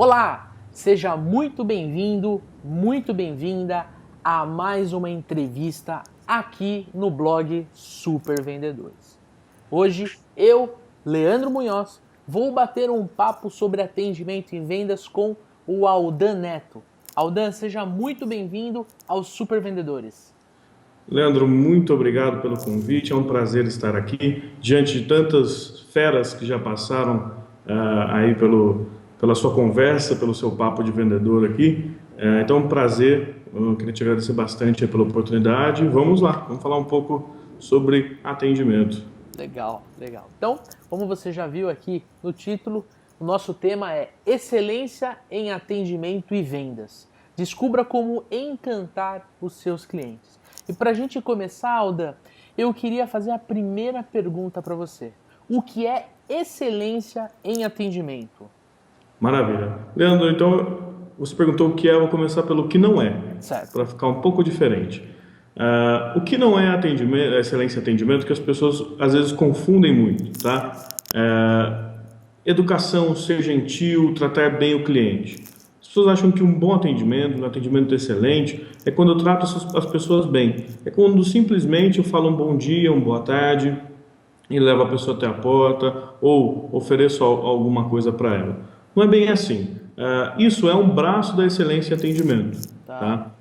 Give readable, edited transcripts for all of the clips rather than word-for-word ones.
Olá, seja muito bem-vindo, muito bem-vinda a mais uma entrevista aqui no blog Super Vendedores. Hoje eu, Leandro Munhoz, vou bater um papo sobre atendimento em vendas com o Aldan Neto. Aldan, seja muito bem-vindo aos Super Vendedores. Leandro, muito obrigado pelo convite, é um prazer estar aqui, diante de tantas feras que já passaram aí pela sua conversa, pelo seu papo de vendedor aqui. Então é um prazer, eu queria te agradecer bastante pela oportunidade. Vamos lá, vamos falar um pouco sobre atendimento. Legal, legal. Então, como você já viu aqui no título, o nosso tema é Excelência em Atendimento e Vendas. Descubra como encantar os seus clientes. E para a gente começar, Aldan, eu queria fazer a primeira pergunta para você. O que é excelência em atendimento? Maravilha. Leandro, então você perguntou o que é, eu vou começar pelo que não é, Certo. para ficar um pouco diferente. O que não é atendimento, excelência em atendimento, que as pessoas às vezes confundem muito, tá? Educação, ser gentil, tratar bem o cliente. As pessoas acham que um bom atendimento, um atendimento excelente, é quando eu trato as pessoas bem. É quando simplesmente eu falo um bom dia, uma boa tarde, e levo a pessoa até a porta, ou ofereço alguma coisa para ela. Não é bem assim. Isso é um braço da excelência em atendimento. Tá?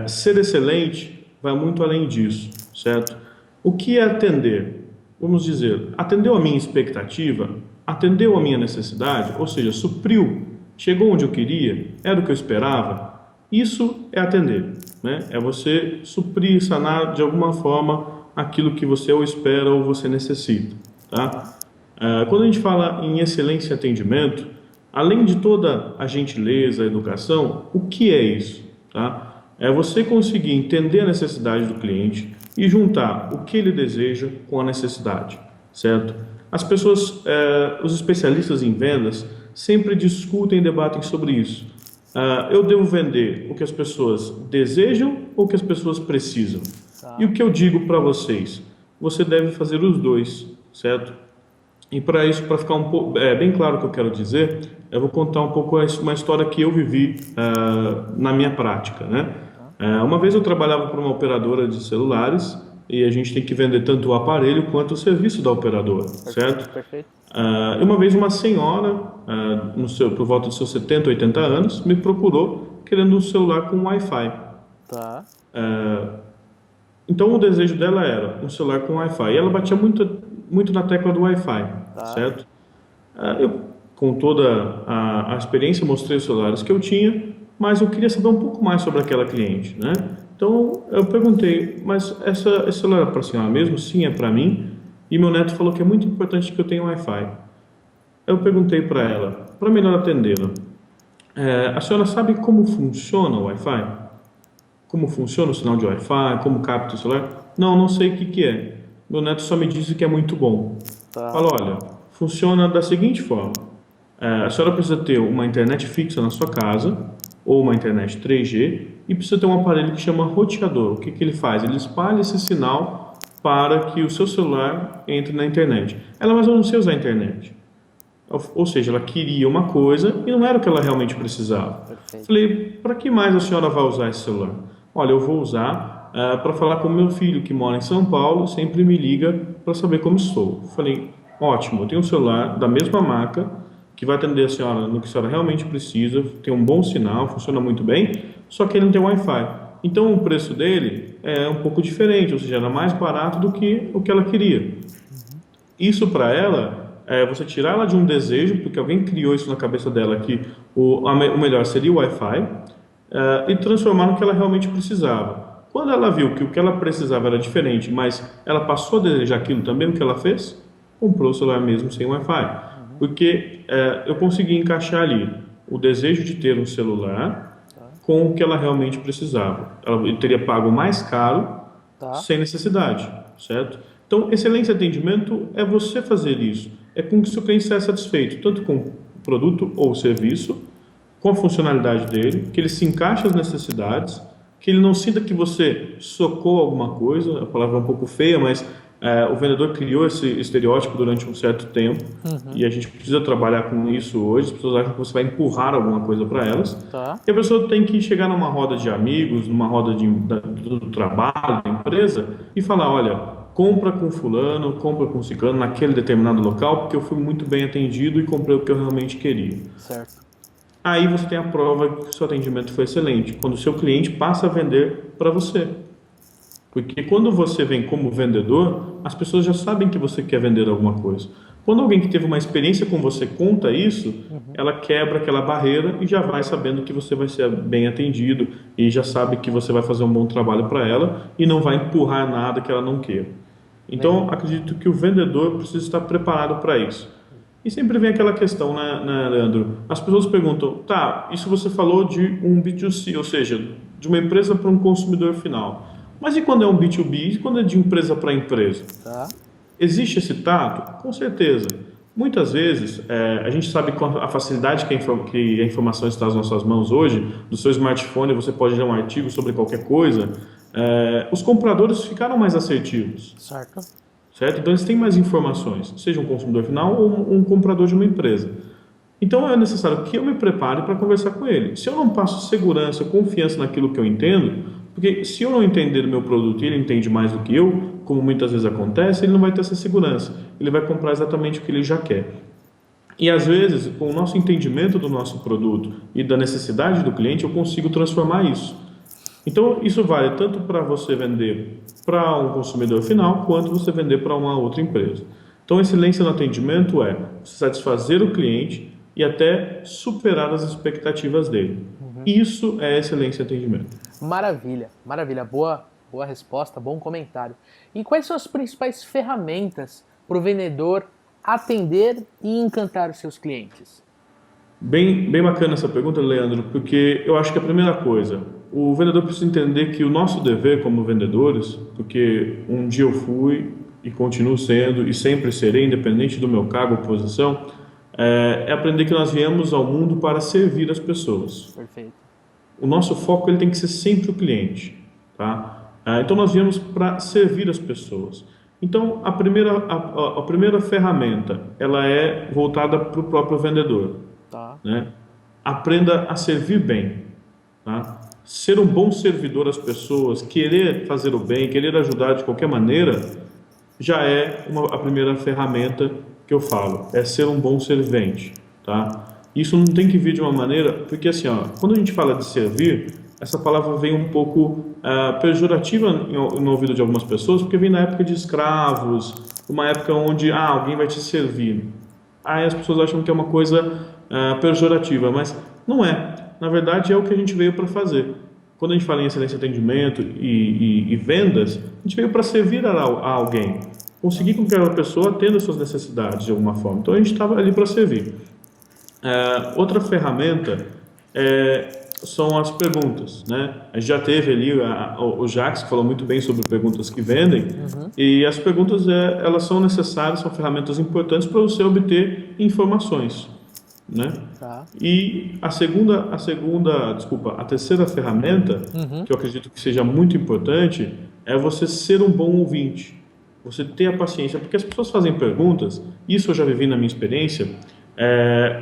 Ser excelente vai muito além disso, certo? O que é atender? Vamos dizer, atendeu a minha expectativa? Atendeu a minha necessidade? Ou seja, supriu? Chegou onde eu queria? Era o que eu esperava? Isso é atender, né? É você suprir, sanar de alguma forma aquilo que você ou espera ou você necessita, tá? Quando a gente fala em excelência em atendimento, além de toda a gentileza, a educação, o que é isso, tá? É você conseguir entender a necessidade do cliente e juntar o que ele deseja com a necessidade, certo? As pessoas, os especialistas em vendas sempre discutem e debatem sobre isso. Eu devo vender o que as pessoas desejam ou o que as pessoas precisam? E o que eu digo para vocês? Você deve fazer os dois, certo? E para isso, para ficar um pouco bem claro o que eu quero dizer, eu vou contar um pouco uma história que eu vivi na minha prática, né? Uma vez eu trabalhava para uma operadora de celulares e a gente tem que vender tanto o aparelho quanto o serviço da operadora, certo? Perfeito. E uma vez uma senhora, por volta dos seus 70, 80 anos, me procurou querendo um celular com Wi-Fi. Tá. Então o desejo dela era um celular com Wi-Fi. E ela batia muito na tecla do Wi-Fi, certo? Eu, com toda a experiência, mostrei os celulares que eu tinha, mas eu queria saber um pouco mais sobre aquela cliente, né? Então eu perguntei, mas esse celular é para a senhora mesmo? Sim, é para mim. E meu neto falou que é muito importante que eu tenha Wi-Fi. Eu perguntei para ela, para melhor atendê-la, a senhora sabe como funciona o Wi-Fi? Como funciona o sinal de Wi-Fi? Como capta o celular? Não, não sei o que é. Meu neto só me disse que é muito bom. Fala, olha, funciona da seguinte forma. A senhora precisa ter uma internet fixa na sua casa, ou uma internet 3G, e precisa ter um aparelho que chama roteador. O que ele faz? Ele espalha esse sinal para que o seu celular entre na internet. Ela mais ou menos não sei usar a internet. Ou seja, ela queria uma coisa e não era o que ela realmente precisava. Perfeito. Falei, para que mais a senhora vai usar esse celular? Olha, eu vou usar para falar com o meu filho que mora em São Paulo, sempre me liga para saber como estou. Falei, ótimo, eu tenho um celular da mesma marca que vai atender a senhora no que a senhora realmente precisa, tem um bom sinal, funciona muito bem, só que ele não tem Wi-Fi. Então o preço dele é um pouco diferente, ou seja, era mais barato do que o que ela queria. Isso para ela é você tirar ela de um desejo, porque alguém criou isso na cabeça dela que o melhor seria o Wi-Fi, e transformar no que ela realmente precisava. Quando ela viu que o que ela precisava era diferente, mas ela passou a desejar aquilo também, o que ela fez? Comprou o celular mesmo sem Wi-Fi. Porque eu consegui encaixar ali o desejo de ter um celular com o que ela realmente precisava. Ela teria pago mais caro sem necessidade, certo? Então, excelência em atendimento é você fazer isso. É com que o seu cliente esteja satisfeito, tanto com o produto ou o serviço, com a funcionalidade dele, que ele se encaixe às necessidades, que ele não sinta que você socou alguma coisa, a palavra é um pouco feia, mas O vendedor criou esse estereótipo durante um certo tempo Uhum. e a gente precisa trabalhar com isso hoje. As pessoas acham que você vai empurrar alguma coisa para elas Tá. e a pessoa tem que chegar numa roda de amigos, numa roda do trabalho, da empresa e falar: olha, compra com fulano, compra com ciclano naquele determinado local porque eu fui muito bem atendido e comprei o que eu realmente queria. Certo. Aí você tem a prova que o seu atendimento foi excelente, quando o seu cliente passa a vender para você. Porque quando você vem como vendedor, as pessoas já sabem que você quer vender alguma coisa. Quando alguém que teve uma experiência com você conta isso, Uhum. ela quebra aquela barreira e já vai sabendo que você vai ser bem atendido e já sabe que você vai fazer um bom trabalho para ela e não vai empurrar nada que ela não queira. Então, Legal. acredito que o vendedor precisa estar preparado para isso. E sempre vem aquela questão, né, Leandro? As pessoas perguntam, tá, isso você falou de um B2C, ou seja, de uma empresa para um consumidor final. Mas e quando é um B2B? E quando é de empresa para empresa? Tá. Existe esse tato? Com certeza. Muitas vezes, a gente sabe com a facilidade que a informação está nas nossas mãos hoje, do seu smartphone você pode ler um artigo sobre qualquer coisa, os compradores ficaram mais assertivos. Certo. Certo? Então eles têm mais informações, seja um consumidor final ou um comprador de uma empresa. Então é necessário que eu me prepare para conversar com ele. Se eu não passo segurança, confiança naquilo que eu entendo, porque se eu não entender do meu produto e ele entende mais do que eu, como muitas vezes acontece, ele não vai ter essa segurança. Ele vai comprar exatamente o que ele já quer. E às vezes, com o nosso entendimento do nosso produto e da necessidade do cliente, eu consigo transformar isso. Então, isso vale tanto para você vender para um consumidor final, quanto você vender para uma outra empresa. Então, excelência no atendimento é satisfazer o cliente e até superar as expectativas dele. Uhum. Isso é excelência em atendimento. Maravilha, maravilha. Boa resposta, bom comentário. E quais são as principais ferramentas para o vendedor atender e encantar os seus clientes? Bem bacana essa pergunta, Leandro, porque eu acho que a primeira coisa, o vendedor precisa entender que o nosso dever como vendedores, porque um dia eu fui e continuo sendo e sempre serei, independente do meu cargo ou posição, é aprender que nós viemos ao mundo para servir as pessoas. Perfeito. O nosso foco ele tem que ser sempre o cliente, tá? Então nós viemos para servir as pessoas. Então a primeira ferramenta ela é voltada para o próprio vendedor, Tá. né? Aprenda a servir bem, tá? Ser um bom servidor às pessoas, querer fazer o bem, querer ajudar de qualquer maneira, já é a primeira ferramenta que eu falo, é ser um bom servente, tá? Isso não tem que vir de uma maneira, porque assim, ó, quando a gente fala de servir, essa palavra vem um pouco pejorativa no ouvido de algumas pessoas, porque vem na época de escravos, uma época onde alguém vai te servir. Aí as pessoas acham que é uma coisa pejorativa, mas não é. Na verdade, é o que a gente veio para fazer. Quando a gente fala em excelência de atendimento e vendas, a gente veio para servir a alguém, conseguir com que aquela pessoa atenda as suas necessidades de alguma forma. Então a gente estava ali para servir. Outra ferramenta são as perguntas, né? A gente já teve ali o Jax, que falou muito bem sobre perguntas que vendem, Uhum. e as perguntas elas são necessárias, são ferramentas importantes para você obter informações, né? Tá. E a terceira ferramenta, Uhum. que eu acredito que seja muito importante, é você ser um bom ouvinte. Você ter a paciência, porque as pessoas fazem perguntas, isso eu já vivi na minha experiência,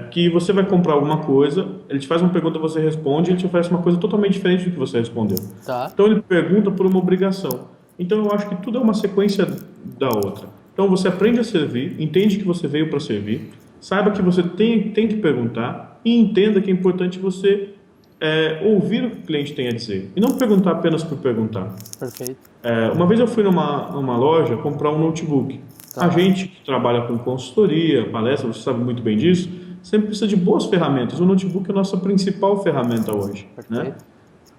que você vai comprar alguma coisa, ele te faz uma pergunta, você responde, ele te oferece uma coisa totalmente diferente do que você respondeu. Tá. Então ele pergunta por uma obrigação. Então eu acho que tudo é uma sequência da outra. Então você aprende a servir, entende que você veio para servir, saiba que você tem que perguntar e entenda que é importante você ouvir o que o cliente tem a dizer e não perguntar apenas por perguntar. Perfeito. Uma vez eu fui numa loja comprar um notebook. Tá. A gente que trabalha com consultoria, palestra, você sabe muito bem disso, sempre precisa de boas ferramentas. O notebook é a nossa principal ferramenta hoje, né?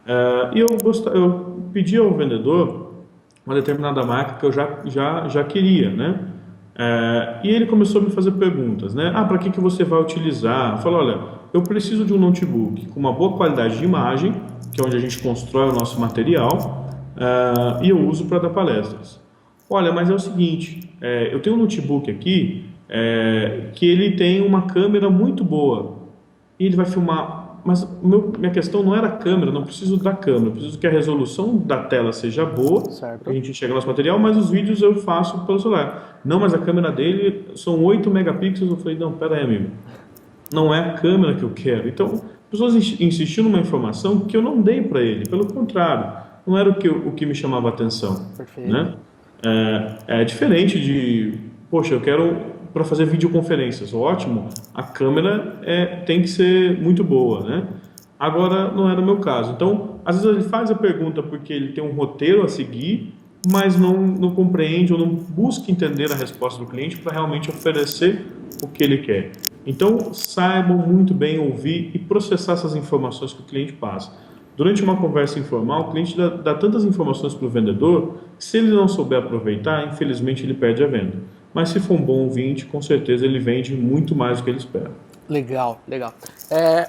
Perfeito. E eu pedi ao vendedor uma determinada marca que eu já queria, né? E ele começou a me fazer perguntas, né? Para que você vai utilizar? Eu falei, olha, eu preciso de um notebook com uma boa qualidade de imagem, que é onde a gente constrói o nosso material, e eu uso para dar palestras. Olha, mas é o seguinte, eu tenho um notebook aqui que ele tem uma câmera muito boa e ele vai filmar mas minha questão não era a câmera, não preciso da câmera, eu preciso que a resolução da tela seja boa, Certo. a gente enxerga nosso material, mas os vídeos eu faço pelo celular. Não, mas a câmera dele são 8 megapixels. Eu falei, não, pera aí, amigo, não é a câmera que eu quero. Então, as pessoas insistiram numa informação que eu não dei para ele, pelo contrário, não era o que me chamava a atenção. Perfeito. Né? É diferente de, poxa, eu quero para fazer videoconferências, ótimo, a câmera tem que ser muito boa, né? Agora não era o meu caso. Então, às vezes ele faz a pergunta porque ele tem um roteiro a seguir, mas não compreende ou não busca entender a resposta do cliente para realmente oferecer o que ele quer. Então, saibam muito bem ouvir e processar essas informações que o cliente passa. Durante uma conversa informal, o cliente dá tantas informações para o vendedor que, se ele não souber aproveitar, infelizmente ele perde a venda. Mas se for um bom ouvinte, com certeza ele vende muito mais do que ele espera. Legal, legal.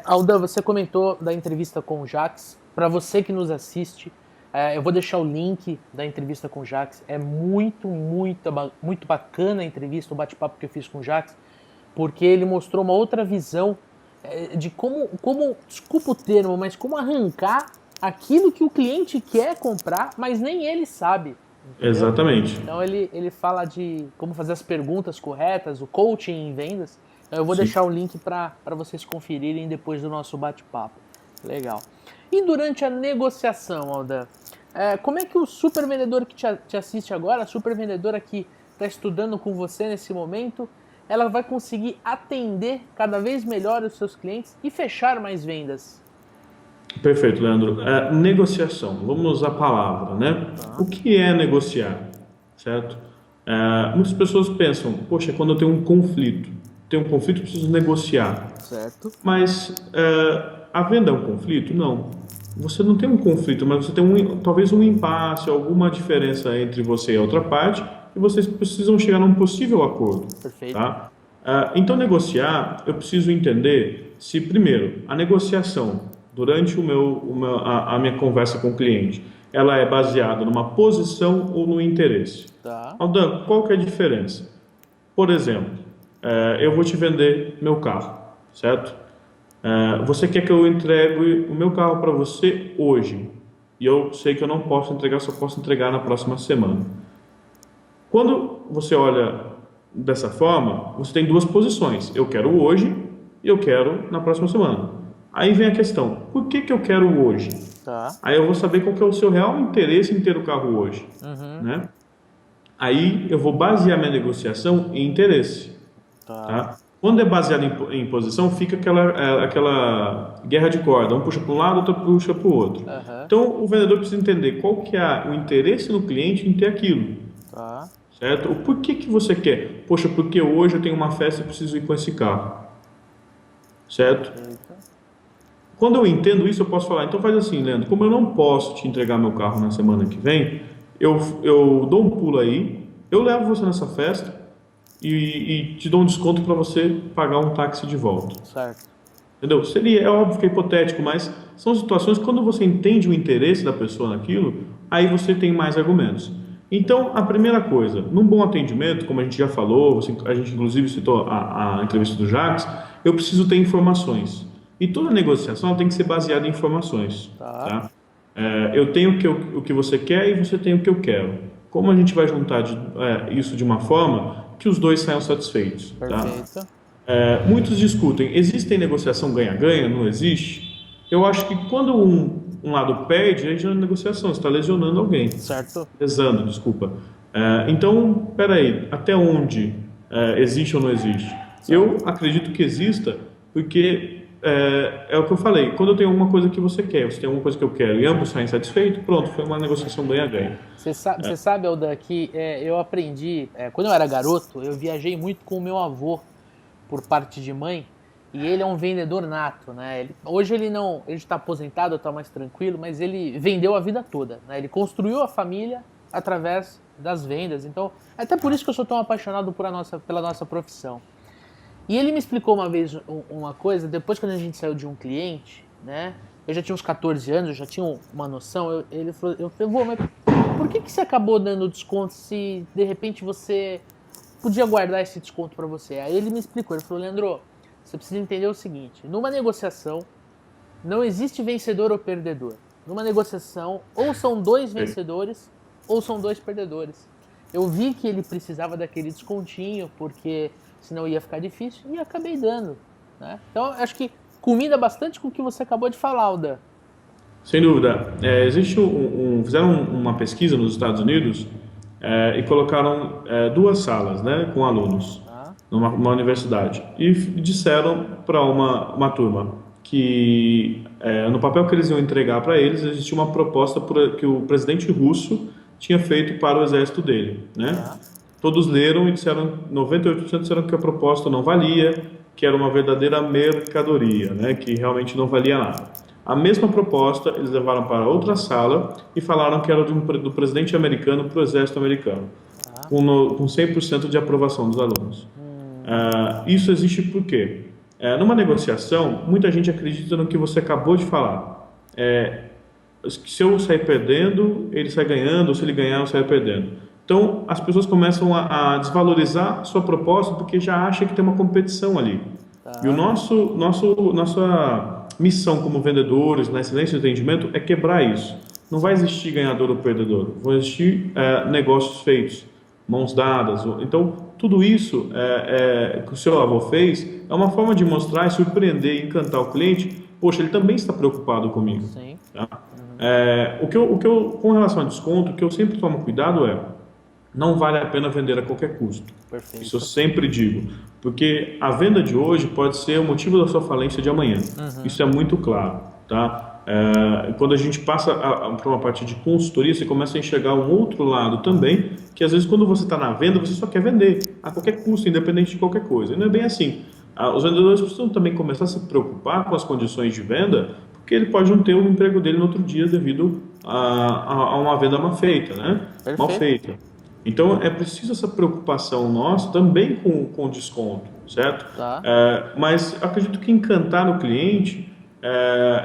Aldan, você comentou da entrevista com o Jax. Para você que nos assiste, eu vou deixar o link da entrevista com o Jax. É muito bacana a entrevista, o bate-papo que eu fiz com o Jax, porque ele mostrou uma outra visão de como, desculpa o termo, mas como arrancar aquilo que o cliente quer comprar, mas nem ele sabe. Entendeu? Exatamente. Então ele fala de como fazer as perguntas corretas, o coaching em vendas. Então eu vou deixar o link para vocês conferirem depois do nosso bate-papo. Legal. E durante a negociação, Aldan, como é que o super vendedor que te assiste agora, a super vendedora que está estudando com você nesse momento, ela vai conseguir atender cada vez melhor os seus clientes e fechar mais vendas? Perfeito, Leandro. Negociação, vamos usar a palavra, né? O que é negociar, certo? Muitas pessoas pensam, poxa, quando eu tenho um conflito, eu preciso negociar. Certo. Mas a venda é um conflito? Não. Você não tem um conflito, mas você tem talvez um impasse, alguma diferença entre você e a outra parte, e vocês precisam chegar num possível acordo. Perfeito. Tá? Então, negociar, eu preciso entender se, primeiro, a negociação durante a minha conversa com o cliente, ela é baseada numa posição ou no interesse. Tá. Aldan, qual que é a diferença? Por exemplo, eu vou te vender meu carro, certo? Você quer que eu entregue o meu carro para você hoje, e eu sei que eu não posso entregar, só posso entregar na próxima semana. Quando você olha dessa forma, você tem duas posições, eu quero hoje e eu quero na próxima semana. Aí vem a questão, por que eu quero hoje? Tá. Aí eu vou saber qual que é o seu real interesse em ter o carro hoje. Né? Aí eu vou basear minha negociação em interesse. Tá? Quando é baseado em posição, fica aquela guerra de corda. Um puxa para um lado, outro puxa para o outro. Então o vendedor precisa entender qual que é o interesse no cliente em ter aquilo. Tá. Certo? O porquê que você quer? Poxa, porque hoje eu tenho uma festa e preciso ir com esse carro. Certo? Quando eu entendo isso, eu posso falar, então faz assim, Leandro, como eu não posso te entregar meu carro na semana que vem, eu dou um pulo aí, eu levo você nessa festa e te dou um desconto para você pagar um táxi de volta. Certo. Entendeu? É óbvio que é hipotético, mas são situações que quando você entende o interesse da pessoa naquilo, aí você tem mais argumentos. Então, a primeira coisa, num bom atendimento, como a gente já falou, a gente inclusive citou a entrevista do Jax, eu preciso ter informações. E toda negociação tem que ser baseada em informações. Tá? Eu tenho o que você quer e você tem o que eu quero. Como a gente vai juntar isso de uma forma que os dois saiam satisfeitos? Perfeito. Tá? Muitos discutem, existe negociação ganha-ganha? Não existe? Eu acho que quando um lado perde, aí já é negociação, você está lesionando alguém. Certo. Lesando, desculpa. Então, peraí, até onde existe ou não existe? Certo. Eu acredito que exista, porque é o que eu falei, quando eu tenho alguma coisa que você quer, você tem alguma coisa que eu quero e ambos saem satisfeitos, pronto, foi uma negociação ganha-ganha. Você sabe, Aldan, que eu aprendi, quando eu era garoto, eu viajei muito com o meu avô, por parte de mãe, e ele é um vendedor nato, né? Hoje ele está aposentado, está mais tranquilo, mas ele vendeu a vida toda, né? Ele construiu a família através das vendas, então, até por isso que eu sou tão apaixonado pela nossa profissão. E ele me explicou uma vez uma coisa, depois quando a gente saiu de um cliente, né? Eu já tinha uns 14 anos, eu já tinha uma noção, ele falou, mas por que você acabou dando desconto se de repente você podia guardar esse desconto para você? Aí ele me explicou, ele falou, Leandro, você precisa entender o seguinte, numa negociação, não existe vencedor ou perdedor. Numa negociação, ou são dois vencedores, ou são dois perdedores. Eu vi que ele precisava daquele descontinho, porque senão ia ficar difícil, e acabei dando. Né? Então, acho que combina bastante com o que você acabou de falar, Aldan. Sem dúvida. Existe fizeram uma pesquisa nos Estados Unidos e colocaram duas salas, né, com alunos Tá? numa universidade e disseram para uma turma que no papel que eles iam entregar para eles existia uma proposta que o presidente russo tinha feito para o exército dele, né? Tá? Todos leram e disseram, 98% disseram que a proposta não valia, que era uma verdadeira mercadoria, né, que realmente não valia nada. A mesma proposta eles levaram para outra sala e falaram que era do presidente americano para o exército americano, Tá? com 100% de aprovação dos alunos. Isso existe por quê? Numa negociação, muita gente acredita no que você acabou de falar. Se eu sair perdendo, ele sai ganhando, ou se ele ganhar, eu saio perdendo. Então, as pessoas começam a desvalorizar sua proposta porque já acha que tem uma competição ali. Tá? E nossa missão como vendedores, na excelência do atendimento, é quebrar isso. Não vai existir ganhador ou perdedor, vão existir negócios feitos, mãos dadas. Então, tudo isso que o seu avô fez é uma forma de mostrar e surpreender e encantar o cliente. Poxa, ele também está preocupado comigo. Sim. Tá? Com relação a desconto, o que eu sempre tomo cuidado não vale a pena vender a qualquer custo. Perfeito. Isso eu sempre digo, porque a venda de hoje pode ser o motivo da sua falência de amanhã. Isso é muito claro, tá? Quando a gente passa para uma parte de consultoria, você começa a enxergar um outro lado também, que às vezes quando você está na venda, você só quer vender a qualquer custo, independente de qualquer coisa. E não é bem assim. Os vendedores precisam também começar a se preocupar com as condições de venda, porque ele pode não ter o emprego dele no outro dia devido a uma venda mal feita, né? Perfeito. Mal feita. Então, é preciso essa preocupação nossa também com desconto, certo? Tá. Mas acredito que encantar o cliente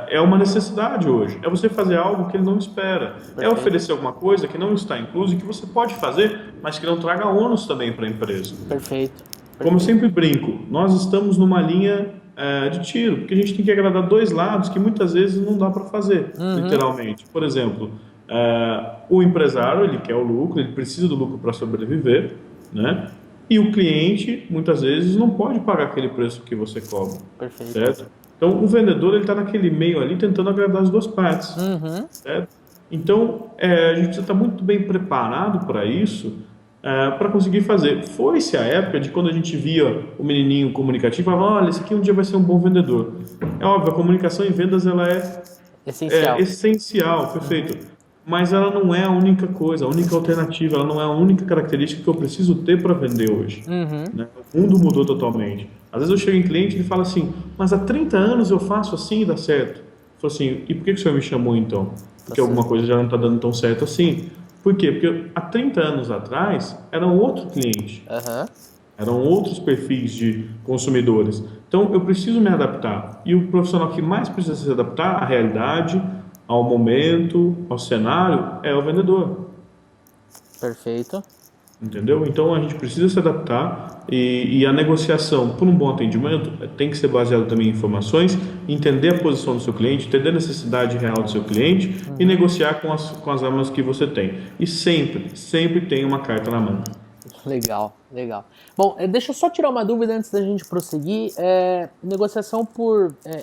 é uma necessidade hoje. É você fazer algo que ele não espera. É oferecer alguma coisa que não está incluso e que você pode fazer, mas que não traga ônus também para a empresa. Perfeito. Como eu sempre brinco, nós estamos numa linha de tiro, porque a gente tem que agradar dois lados que muitas vezes não dá para fazer, literalmente. Por exemplo, o empresário, ele quer o lucro, ele precisa do lucro para sobreviver, né? E o cliente, muitas vezes, não pode pagar aquele preço que você cobra. Perfeito. Certo? Então, o vendedor, ele está naquele meio ali tentando agradar as duas partes. Certo? Então, a gente precisa estar muito bem preparado para isso, para conseguir fazer. Foi-se a época de quando a gente via o menininho comunicativo e falava, olha, esse aqui um dia vai ser um bom vendedor. É óbvio, a comunicação em vendas, ela é essencial, perfeito. Mas ela não é a única coisa, a única alternativa, ela não é a única característica que eu preciso ter para vender hoje. Né? O mundo mudou totalmente. Às vezes eu chego em cliente e ele fala assim, mas há 30 anos eu faço assim e dá certo. Eu falo assim, e por que o senhor me chamou então? Porque alguma coisa já não está dando tão certo assim. Por quê? Porque há 30 anos atrás era um outro cliente. Eram outros perfis de consumidores. Então eu preciso me adaptar. E o profissional que mais precisa se adaptar à realidade, ao momento, ao cenário, é o vendedor. Perfeito. Entendeu? Então a gente precisa se adaptar e a negociação por um bom atendimento tem que ser baseada também em informações, entender a posição do seu cliente, entender a necessidade real do seu cliente e negociar com as armas que você tem. E sempre tem uma carta na mão. Legal. Bom, deixa eu só tirar uma dúvida antes da gente prosseguir. Negociação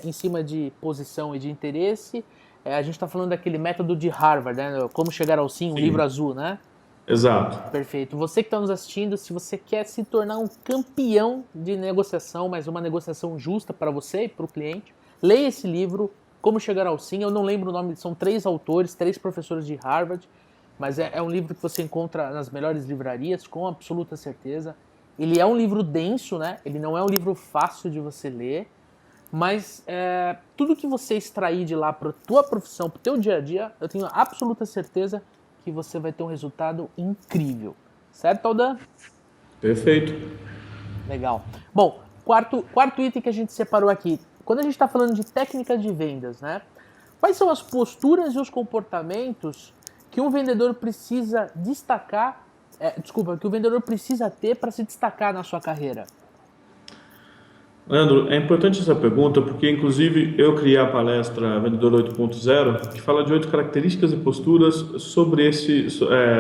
em cima de posição e de interesse. A gente está falando daquele método de Harvard, né? Como chegar ao sim, um livro azul, né? Exato. Perfeito. Você que está nos assistindo, se você quer se tornar um campeão de negociação, mas uma negociação justa para você e para o cliente, leia esse livro, Como Chegar ao Sim. Eu não lembro o nome, são 3 autores, 3 professores de Harvard, mas é um livro que você encontra nas melhores livrarias, com absoluta certeza. Ele é um livro denso, né? Ele não é um livro fácil de você ler, mas tudo que você extrair de lá para a tua profissão, para o teu dia a dia, eu tenho absoluta certeza que você vai ter um resultado incrível. Certo, Aldan? Perfeito. Legal. Bom, quarto item que a gente separou aqui. Quando a gente está falando de técnicas de vendas, né? Quais são as posturas e os comportamentos que um vendedor precisa destacar, que o vendedor precisa ter para se destacar na sua carreira? Leandro, é importante essa pergunta porque, inclusive, eu criei a palestra Vendedor 8.0, que fala de 8 características e posturas sobre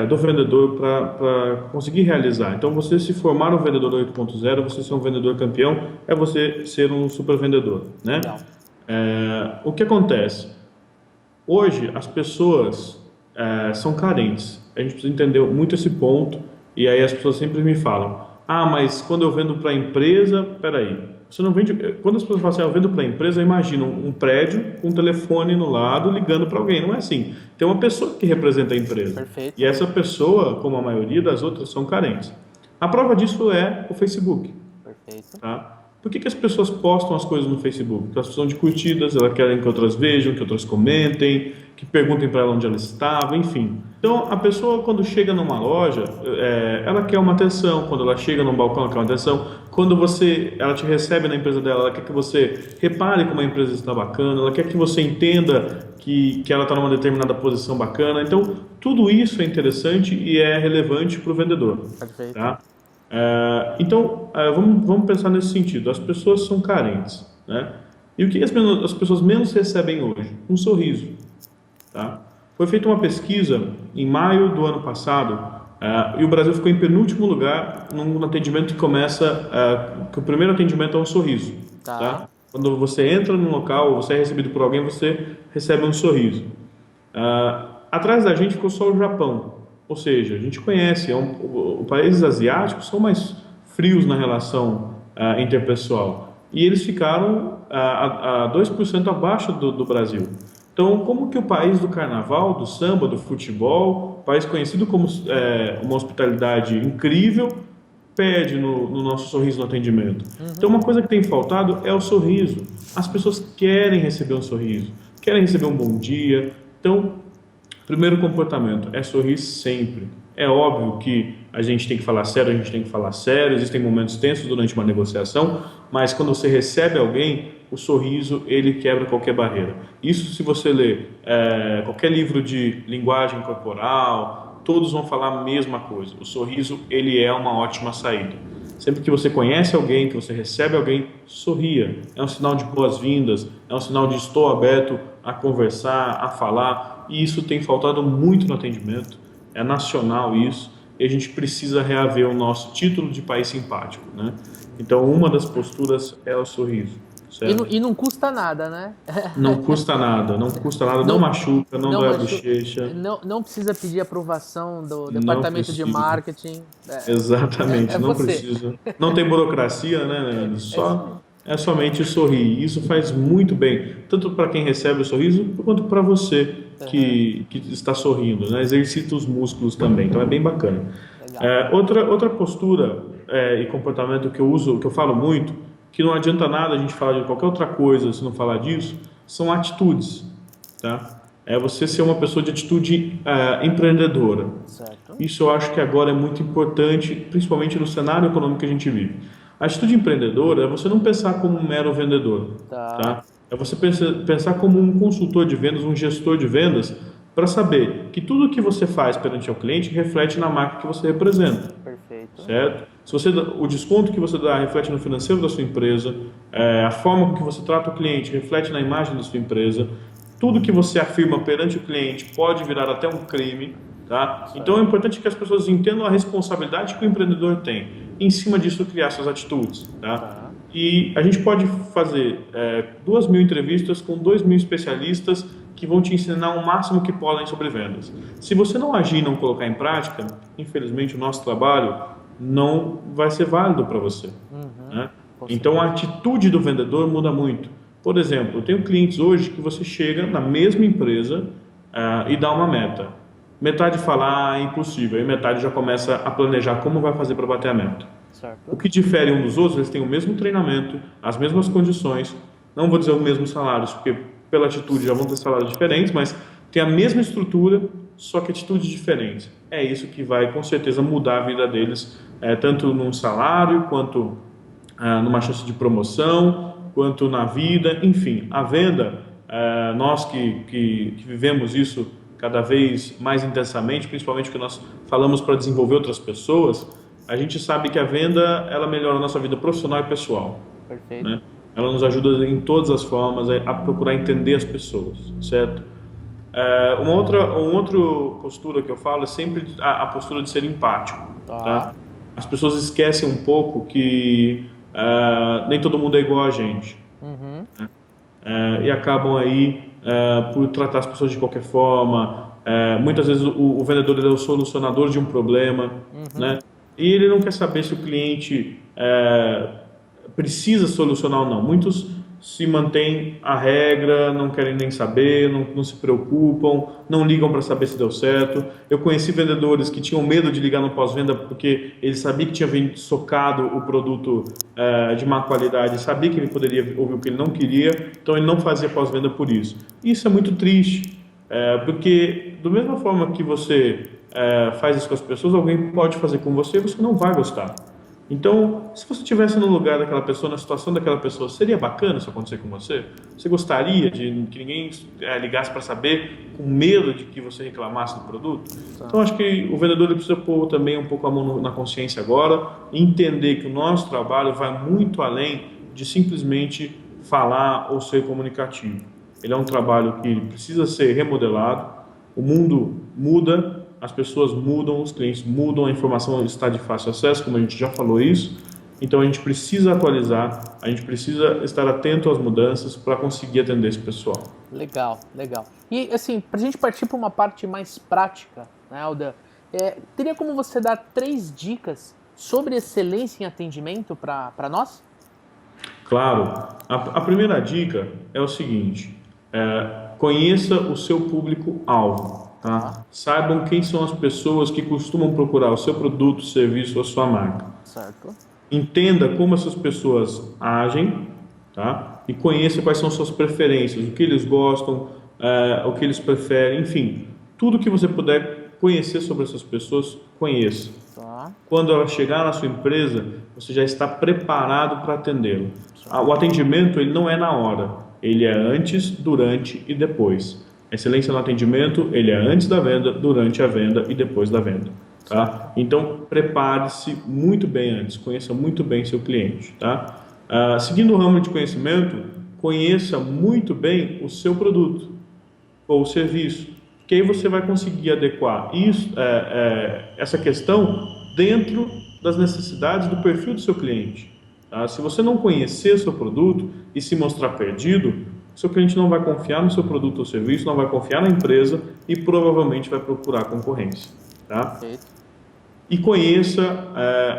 do vendedor para conseguir realizar. Então, você se formar um vendedor 8.0, você ser um vendedor campeão, é você ser um super vendedor, né? Legal. O que acontece? Hoje, as pessoas são carentes. A gente precisa entender muito esse ponto. E aí as pessoas sempre me falam: ah, mas quando eu vendo para a empresa, peraí, você não vende. Quando as pessoas falam assim, eu vendo para a empresa, eu imagino um prédio com um telefone no lado ligando para alguém. Não é assim. Tem uma pessoa que representa a empresa. Perfeito. E essa pessoa, como a maioria das outras, são carentes. A prova disso é o Facebook. Perfeito. Tá? Por que as pessoas postam as coisas no Facebook? Porque elas precisam de curtidas, elas querem que outras vejam, que outras comentem, que perguntem para ela onde ela estava, enfim. Então, a pessoa, quando chega numa loja, ela quer uma atenção. Quando ela chega num balcão, ela quer uma atenção. Quando ela te recebe na empresa dela, ela quer que você repare como a empresa está bacana, ela quer que você entenda que ela está numa determinada posição bacana. Então, tudo isso é interessante e é relevante para o vendedor. Perfeito. Tá? Vamos pensar nesse sentido. As pessoas são carentes, né? E o que as pessoas menos recebem hoje? Um sorriso, tá? Foi feita uma pesquisa em maio do ano passado, e o Brasil ficou em penúltimo lugar num atendimento que o primeiro atendimento é um sorriso, tá? Quando você entra num local, você é recebido por alguém, você recebe um sorriso. Atrás da gente ficou só o Japão. Ou seja, a gente conhece, os países asiáticos são mais frios na relação interpessoal. E eles ficaram a 2% abaixo do Brasil. Então, como que o país do carnaval, do samba, do futebol, país conhecido como uma hospitalidade incrível, perde no nosso sorriso no atendimento? Então, uma coisa que tem faltado é o sorriso. As pessoas querem receber um sorriso, querem receber um bom dia. Então, primeiro comportamento é sorrir sempre. É óbvio que a gente tem que falar sério, existem momentos tensos durante uma negociação, mas quando você recebe alguém, o sorriso, ele quebra qualquer barreira. Isso, se você ler qualquer livro de linguagem corporal, todos vão falar a mesma coisa. O sorriso, ele é uma ótima saída. Sempre que você conhece alguém, que você recebe alguém, sorria. É um sinal de boas-vindas, é um sinal de estou aberto a conversar, a falar. E isso tem faltado muito no atendimento, é nacional isso, e a gente precisa reaver o nosso título de país simpático, né? Então, uma das posturas é o sorriso. E não custa nada, né? Não custa nada, não machuca, não dói a bochecha. Não precisa pedir aprovação do departamento de marketing. Exatamente, não precisa. Não tem burocracia, né? É somente sorrir. Isso faz muito bem, tanto para quem recebe o sorriso, quanto para você que está sorrindo, né? Exercita os músculos também, então é bem bacana. Outra postura e comportamento que eu falo muito, que não adianta nada a gente falar de qualquer outra coisa se não falar disso, são atitudes, tá? É você ser uma pessoa de atitude empreendedora. Certo. Isso eu acho que agora é muito importante, principalmente no cenário econômico que a gente vive. A atitude empreendedora é você não pensar como um mero vendedor, tá? É você pensar como um consultor de vendas, um gestor de vendas, para saber que tudo que você faz perante ao cliente reflete na marca que você representa. Perfeito. Certo? O desconto que você dá reflete no financeiro da sua empresa, a forma com que você trata o cliente reflete na imagem da sua empresa, tudo que você afirma perante o cliente pode virar até um crime, tá? Então é importante que as pessoas entendam a responsabilidade que o empreendedor tem, e em cima disso criar suas atitudes, tá? E a gente pode fazer 2.000 entrevistas com 2.000 especialistas que vão te ensinar o máximo que podem sobre vendas. Se você não agir e não colocar em prática, infelizmente o nosso trabalho não vai ser válido para você. Né? Então a atitude do vendedor muda muito. Por exemplo, eu tenho clientes hoje que você chega na mesma empresa e dá uma meta. Metade fala, é impossível, e metade já começa a planejar como vai fazer para bater a meta. Certo. O que difere um dos outros, eles têm o mesmo treinamento, as mesmas condições, não vou dizer os mesmos salários, porque pela atitude já vão ter salários diferentes, mas tem a mesma estrutura, só que atitudes diferentes. É isso que vai, com certeza, mudar a vida deles, tanto num salário, quanto numa chance de promoção, quanto na vida, enfim. A venda, nós que vivemos isso cada vez mais intensamente, principalmente porque nós falamos para desenvolver outras pessoas, a gente sabe que a venda, ela melhora a nossa vida profissional e pessoal. Perfeito. né? Ela nos ajuda em todas as formas a procurar entender as pessoas, certo? Uma outra postura que eu falo é sempre a postura de ser empático, Tá. tá? As pessoas esquecem um pouco que nem todo mundo é igual a gente, Uhum. e acabam aí por tratar as pessoas de qualquer forma. Muitas vezes o vendedor ele é o solucionador de um problema, Uhum. né? E ele não quer saber se o cliente precisa solucionar ou não. Muitos se mantêm a regra, não querem nem saber, não se preocupam, não ligam para saber se deu certo. Eu conheci vendedores que tinham medo de ligar no pós-venda porque ele sabia que tinha socado o produto de má qualidade, sabia que ele poderia ouvir o que ele não queria, então ele não fazia pós-venda por isso. Isso é muito triste, porque da mesma forma que você faz isso com as pessoas, alguém pode fazer com você e você não vai gostar. Então, se você estivesse no lugar daquela pessoa, na situação daquela pessoa, seria bacana isso acontecer com você? Você gostaria de que ninguém ligasse para saber, com medo de que você reclamasse do produto? Tá. Então, acho que o vendedor ele precisa pôr também um pouco a mão na consciência agora, e entender que o nosso trabalho vai muito além de simplesmente falar ou ser comunicativo. Ele é um trabalho que precisa ser remodelado, o mundo muda, as pessoas mudam, os clientes mudam, a informação está de fácil acesso, como a gente já falou isso. Então a gente precisa atualizar, a gente precisa estar atento às mudanças para conseguir atender esse pessoal. Legal, legal. E assim, para a gente partir para uma parte mais prática, né, Aldan? Teria como você dar 3 dicas sobre excelência em atendimento para nós? Claro, a primeira dica é o seguinte: conheça o seu público-alvo. Tá? Saibam quem são as pessoas que costumam procurar o seu produto, serviço ou a sua marca. Certo. Entenda como essas pessoas agem, tá? E conheça quais são suas preferências, o que eles gostam, o que eles preferem, enfim, tudo que você puder conhecer sobre essas pessoas, conheça. Tá. Quando ela chegar na sua empresa, você já está preparado para atendê-la. O atendimento ele não é na hora, ele é antes, durante e depois. A excelência no atendimento, ele é antes da venda, durante a venda e depois da venda. Tá? Então, prepare-se muito bem antes, conheça muito bem seu cliente. Tá? Seguindo o ramo de conhecimento, conheça muito bem o seu produto ou serviço, que aí você vai conseguir adequar isso, essa questão dentro das necessidades do perfil do seu cliente. Tá? Se você não conhecer seu produto e se mostrar perdido, seu cliente não vai confiar no seu produto ou serviço, não vai confiar na empresa e provavelmente vai procurar concorrência. Tá? E conheça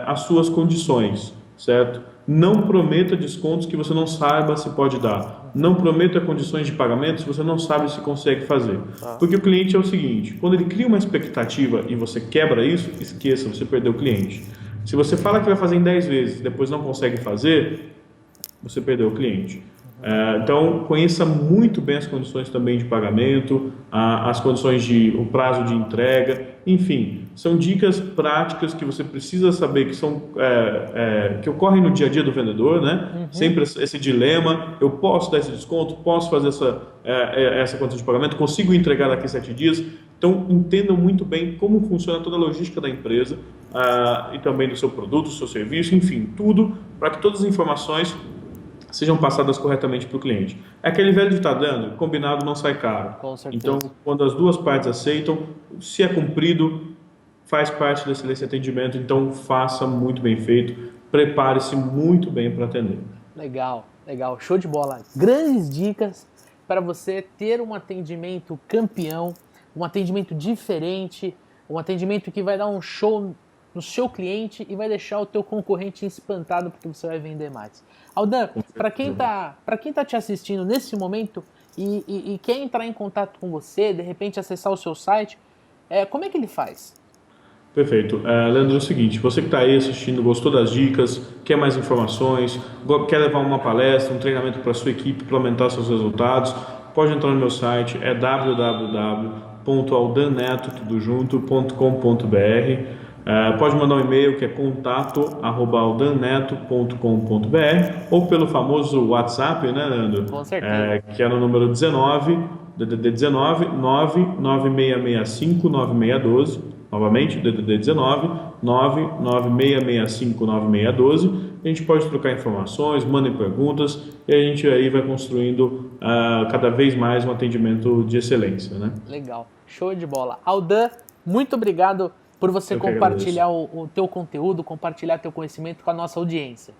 as suas condições, certo? Não prometa descontos que você não saiba se pode dar. Não prometa condições de pagamento se você não sabe se consegue fazer. Porque o cliente é o seguinte, quando ele cria uma expectativa e você quebra isso, esqueça, você perdeu o cliente. Se você fala que vai fazer em 10 vezes e depois não consegue fazer, você perdeu o cliente. Então, conheça muito bem as condições também de pagamento, as condições o prazo de entrega, enfim, são dicas práticas que você precisa saber que ocorrem no dia a dia do vendedor, né? Sempre esse dilema, eu posso dar esse desconto, posso fazer essa condição de pagamento, consigo entregar daqui a 7 dias. Então, entendam muito bem como funciona toda a logística da empresa e também do seu produto, do seu serviço, enfim, tudo para que todas as informações sejam passadas corretamente para o cliente. É aquele velho ditado, combinado não sai caro. Com certeza. Então, quando as duas partes aceitam, se é cumprido, faz parte da excelência de atendimento, então faça muito bem feito, prepare-se muito bem para atender. Legal, legal, show de bola. Grandes dicas para você ter um atendimento campeão, um atendimento diferente, um atendimento que vai dar um show no seu cliente e vai deixar o teu concorrente espantado porque você vai vender mais. Aldan, para quem tá te assistindo nesse momento e quer entrar em contato com você, de repente acessar o seu site, como é que ele faz? Perfeito. Leandro, é o seguinte, você que está aí assistindo, gostou das dicas, quer mais informações, quer levar uma palestra, um treinamento para a sua equipe, para aumentar seus resultados, pode entrar no meu site, é www.aldanneto.com.br. Pode mandar um e-mail que é contato@aldanneto.com.br ou pelo famoso WhatsApp, né, Leandro? Com certeza. Que é no número 19, DDD 19 99665 9612. Novamente, DDD 19 996659612. A gente pode trocar informações, mandem perguntas e a gente aí vai construindo cada vez mais um atendimento de excelência, né? Legal, show de bola. Aldan, muito obrigado por você compartilhar o teu conteúdo, compartilhar teu conhecimento com a nossa audiência.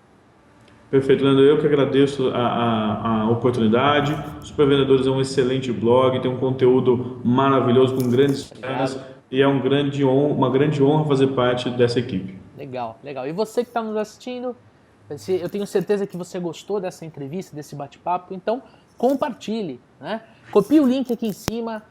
Perfeito, Leandro. Eu que agradeço a oportunidade. Super Vendedores é um excelente blog, tem um conteúdo maravilhoso com grandes temas e é uma grande honra fazer parte dessa equipe. Legal, legal. E você que está nos assistindo, eu tenho certeza que você gostou dessa entrevista, desse bate-papo, então compartilhe, né? Copie o link aqui em cima,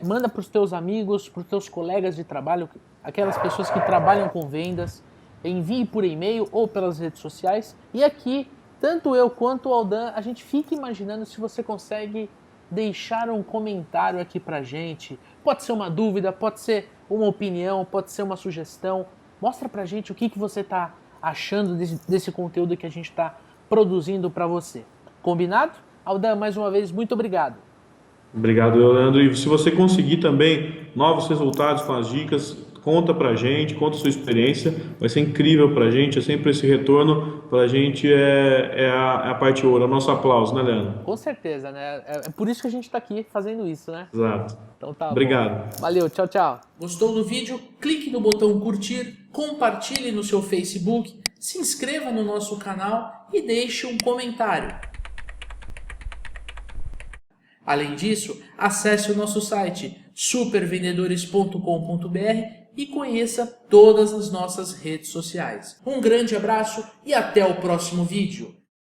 manda para os teus amigos, para os teus colegas de trabalho, aquelas pessoas que trabalham com vendas, envie por e-mail ou pelas redes sociais. E aqui, tanto eu quanto o Aldan, a gente fica imaginando se você consegue deixar um comentário aqui pra gente. Pode ser uma dúvida, pode ser uma opinião, pode ser uma sugestão. Mostra pra gente o que você está achando desse conteúdo que a gente está produzindo para você. Combinado? Aldan, mais uma vez, muito obrigado. Obrigado, Leandro. E se você conseguir também novos resultados com as dicas, conta pra gente, conta a sua experiência, vai ser incrível pra gente, é sempre esse retorno pra gente é a parte ouro, é o nosso aplauso, né, Leandro? Com certeza, né? É por isso que a gente tá aqui fazendo isso, né? Exato. Então tá Obrigado. Bom. Valeu, tchau, tchau. Gostou do vídeo? Clique no botão curtir, compartilhe no seu Facebook, se inscreva no nosso canal e deixe um comentário. Além disso, acesse o nosso site supervendedores.com.br e conheça todas as nossas redes sociais. Um grande abraço e até o próximo vídeo.